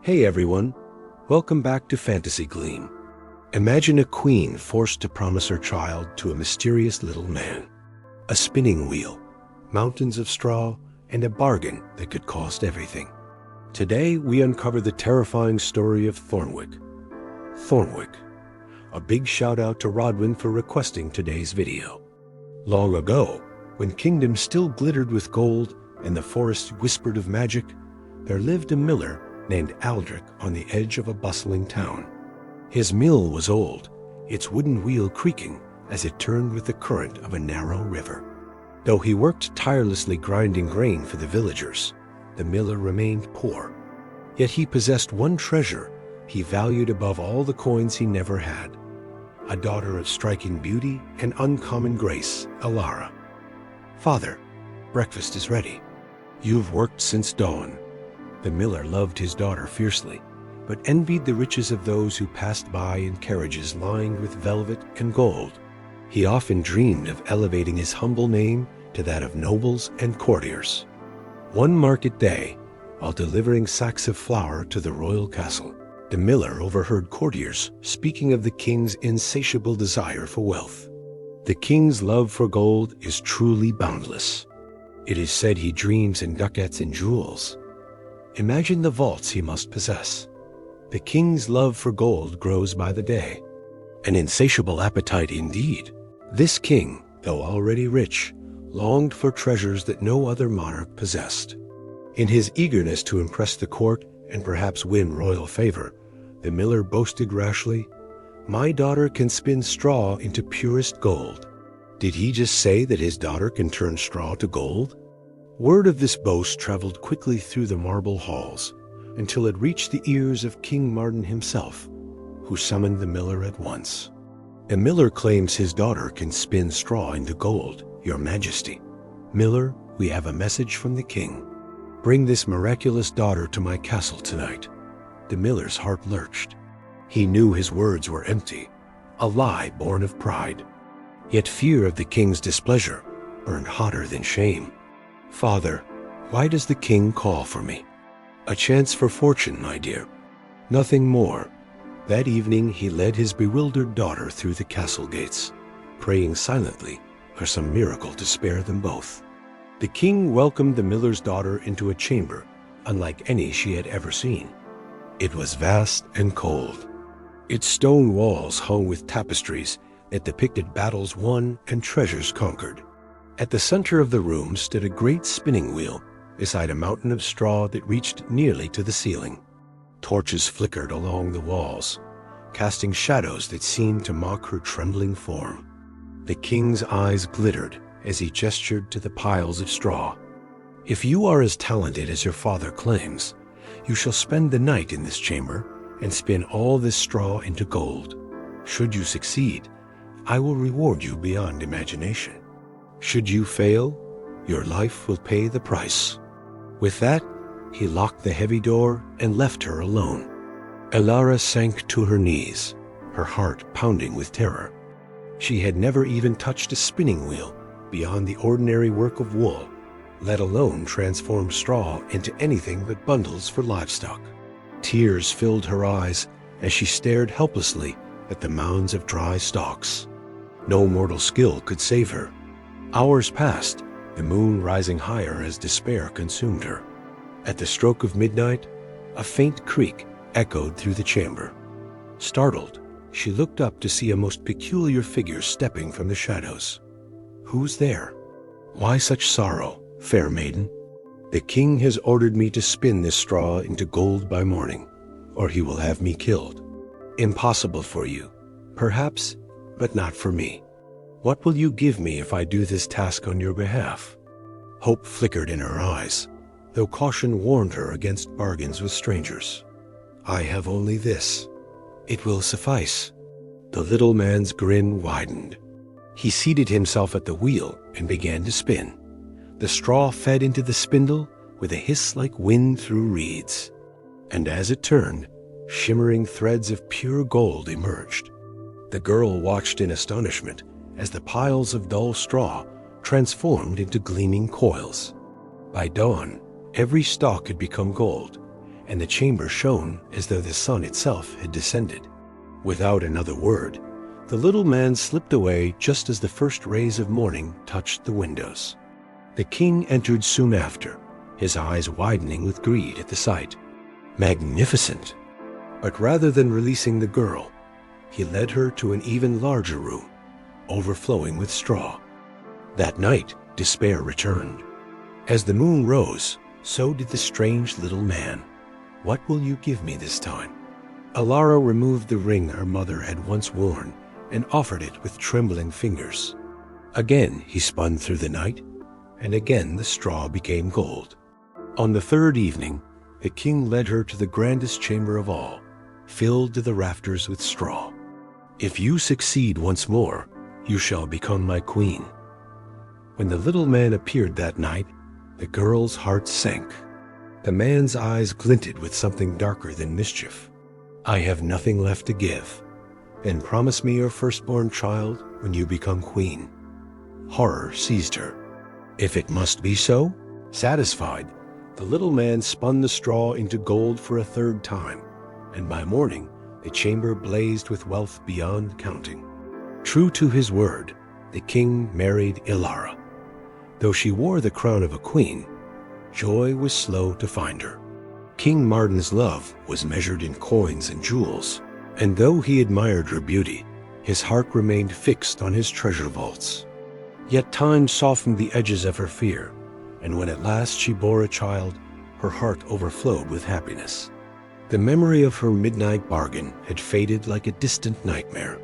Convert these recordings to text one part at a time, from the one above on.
Hey everyone, welcome back to FantasyGleam. Imagine a queen forced to promise her child to a mysterious little man. A spinning wheel, mountains of straw, and a bargain that could cost everything. Today we uncover the terrifying story of Thornwick. Thornwick. A big shout out to Rodwin for requesting today's video. Long ago, when kingdoms still glittered with gold and the forest whispered of magic, there lived a miller named Aldrich on the edge of a bustling town. His mill was old, its wooden wheel creaking as it turned with the current of a narrow river. Though he worked tirelessly grinding grain for the villagers, the miller remained poor. Yet he possessed one treasure he valued above all the coins he never had. A daughter of striking beauty and uncommon grace, Elara. "Father, breakfast is ready. You've worked since dawn." The miller loved his daughter fiercely, but envied the riches of those who passed by in carriages lined with velvet and gold. He often dreamed of elevating his humble name to that of nobles and courtiers. One market day, while delivering sacks of flour to the royal castle, the miller overheard courtiers speaking of the king's insatiable desire for wealth. The king's love for gold is truly boundless. It is said he dreams in ducats and jewels. Imagine the vaults he must possess. The king's love for gold grows by the day. An insatiable appetite indeed. This king, though already rich, longed for treasures that no other monarch possessed. In his eagerness to impress the court and perhaps win royal favor, the miller boasted rashly, "My daughter can spin straw into purest gold." Did he just say that his daughter can turn straw to gold? Word of this boast traveled quickly through the marble halls until it reached the ears of King Martin himself, who summoned the miller at once. "A miller claims his daughter can spin straw into gold, your majesty. Miller, we have a message from the king. Bring this miraculous daughter to my castle tonight." The miller's heart lurched. He knew his words were empty, a lie born of pride. Yet fear of the king's displeasure burned hotter than shame. "Father, why does the king call for me?" "A chance for fortune, my dear. Nothing more." That evening he led his bewildered daughter through the castle gates, praying silently for some miracle to spare them both. The king welcomed the miller's daughter into a chamber unlike any she had ever seen. It was vast and cold. Its stone walls hung with tapestries that depicted battles won and treasures conquered. At the center of the room stood a great spinning wheel beside a mountain of straw that reached nearly to the ceiling. Torches flickered along the walls, casting shadows that seemed to mock her trembling form. The king's eyes glittered as he gestured to the piles of straw. "If you are as talented as your father claims, you shall spend the night in this chamber and spin all this straw into gold. Should you succeed, I will reward you beyond imagination. Should you fail, your life will pay the price." With that, he locked the heavy door and left her alone. Elara sank to her knees, her heart pounding with terror. She had never even touched a spinning wheel beyond the ordinary work of wool, let alone transform straw into anything but bundles for livestock. Tears filled her eyes as she stared helplessly at the mounds of dry stalks. No mortal skill could save her. Hours passed, the moon rising higher as despair consumed her. At the stroke of midnight, a faint creak echoed through the chamber. Startled, she looked up to see a most peculiar figure stepping from the shadows. "Who's there? Why such sorrow, fair maiden?" "The king has ordered me to spin this straw into gold by morning, or he will have me killed." "Impossible for you, perhaps, but not for me. What will you give me if I do this task on your behalf?" Hope flickered in her eyes, though caution warned her against bargains with strangers. "I have only this. It will suffice." The little man's grin widened. He seated himself at the wheel and began to spin. The straw fed into the spindle with a hiss like wind through reeds. And as it turned, shimmering threads of pure gold emerged. The girl watched in astonishment as the piles of dull straw transformed into gleaming coils. By dawn, every stalk had become gold, and the chamber shone as though the sun itself had descended. Without another word, the little man slipped away just as the first rays of morning touched the windows. The king entered soon after, his eyes widening with greed at the sight. Magnificent! But rather than releasing the girl, he led her to an even larger room, overflowing with straw. That night, despair returned. As the moon rose, so did the strange little man. What will you give me this time? Elara removed the ring her mother had once worn and offered it with trembling fingers. Again he spun through the night, and again the straw became gold. On the third evening, the king led her to the grandest chamber of all, filled to the rafters with straw. If you succeed once more, you shall become my queen. When the little man appeared that night, the girl's heart sank. The man's eyes glinted with something darker than mischief. I have nothing left to give. Then promise me your firstborn child when you become queen. Horror seized her. If it must be so, satisfied, the little man spun the straw into gold for a third time, and by morning the chamber blazed with wealth beyond counting. True to his word, the king married Elara. Though she wore the crown of a queen, joy was slow to find her. King Martin's love was measured in coins and jewels, and though he admired her beauty, his heart remained fixed on his treasure vaults. Yet time softened the edges of her fear, and when at last she bore a child, her heart overflowed with happiness. The memory of her midnight bargain had faded like a distant nightmare.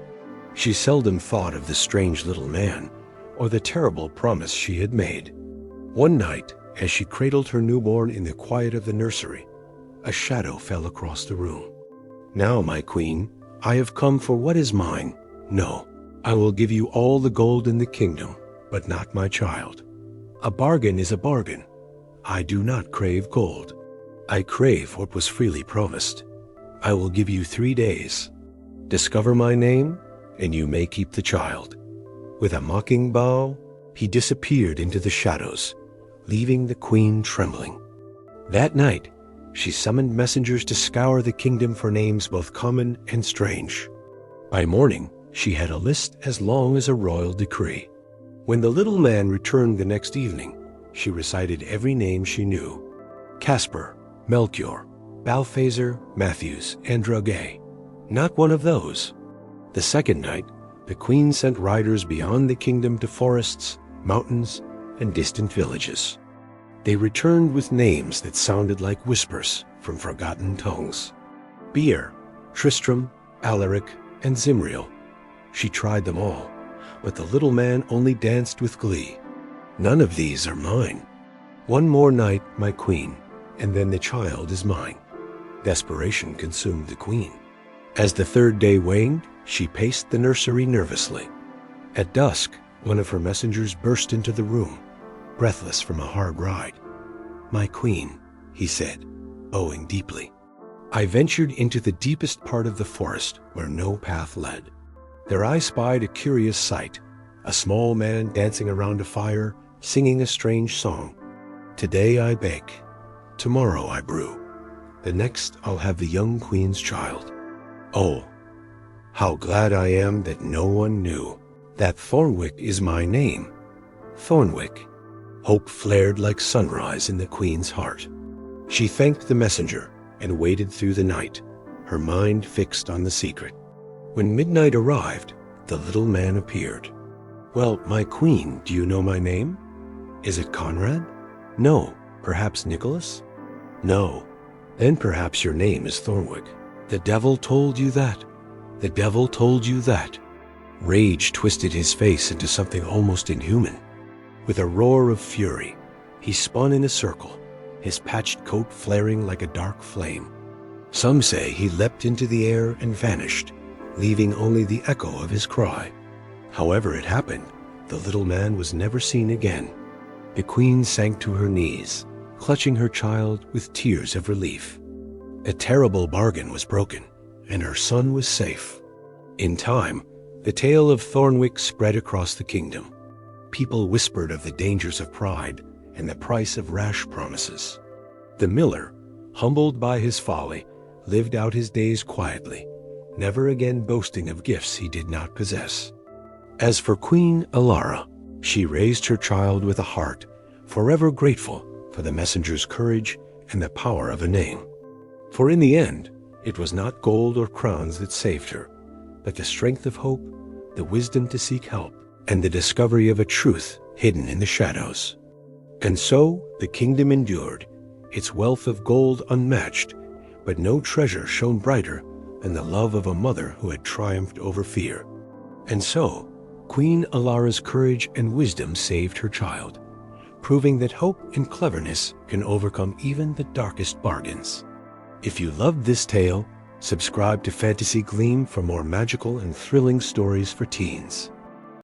She seldom thought of the strange little man or the terrible promise she had made. One night, as she cradled her newborn in the quiet of the nursery, a shadow fell across the room. Now, my queen, I have come for what is mine. No, I will give you all the gold in the kingdom, but not my child. A bargain is a bargain. I do not crave gold. I crave what was freely promised. I will give you 3 days. Discover my name, and you may keep the child. With a mocking bow, he disappeared into the shadows, leaving the queen trembling. That night, she summoned messengers to scour the kingdom for names both common and strange. By morning, she had a list as long as a royal decree. When the little man returned the next evening, she recited every name she knew: Casper, Melchior, Balthazar, Matthews, and Drogay. Not one of those. The second night, the queen sent riders beyond the kingdom to forests, mountains, and distant villages. They returned with names that sounded like whispers from forgotten tongues: Beer, Tristram, Alaric, and Zimriel. She tried them all, but the little man only danced with glee. None of these are mine. One more night, my queen, and then the child is mine. Desperation consumed the queen. As the third day waned, she paced the nursery nervously. At dusk, one of her messengers burst into the room, breathless from a hard ride. My queen, he said, bowing deeply. I ventured into the deepest part of the forest where no path led. There I spied a curious sight, a small man dancing around a fire, singing a strange song. Today I bake, tomorrow I brew, the next I'll have the young queen's child. Oh, how glad I am that no one knew that Thornwick is my name. Thornwick. Hope flared like sunrise in the queen's heart. She thanked the messenger and waited through the night, her mind fixed on the secret. When midnight arrived, the little man appeared. Well, my queen, do you know my name? Is it Conrad? No. Perhaps Nicholas? No. Then perhaps your name is Thornwick. The devil told you that. The devil told you that. Rage twisted his face into something almost inhuman. With a roar of fury, he spun in a circle, his patched coat flaring like a dark flame. Some say he leapt into the air and vanished, leaving only the echo of his cry. However it happened, the little man was never seen again. The queen sank to her knees, clutching her child with tears of relief. A terrible bargain was broken, and her son was safe. In time, the tale of Thornwick spread across the kingdom. People whispered of the dangers of pride and the price of rash promises. The miller, humbled by his folly, lived out his days quietly, never again boasting of gifts he did not possess. As for Queen Elara, she raised her child with a heart forever grateful for the messenger's courage and the power of a name. For in the end, it was not gold or crowns that saved her, but the strength of hope, the wisdom to seek help, and the discovery of a truth hidden in the shadows. And so the kingdom endured, its wealth of gold unmatched, but no treasure shone brighter than the love of a mother who had triumphed over fear. And so Queen Elara's courage and wisdom saved her child, proving that hope and cleverness can overcome even the darkest bargains. If you loved this tale, subscribe to Fantasy Gleam for more magical and thrilling stories for teens.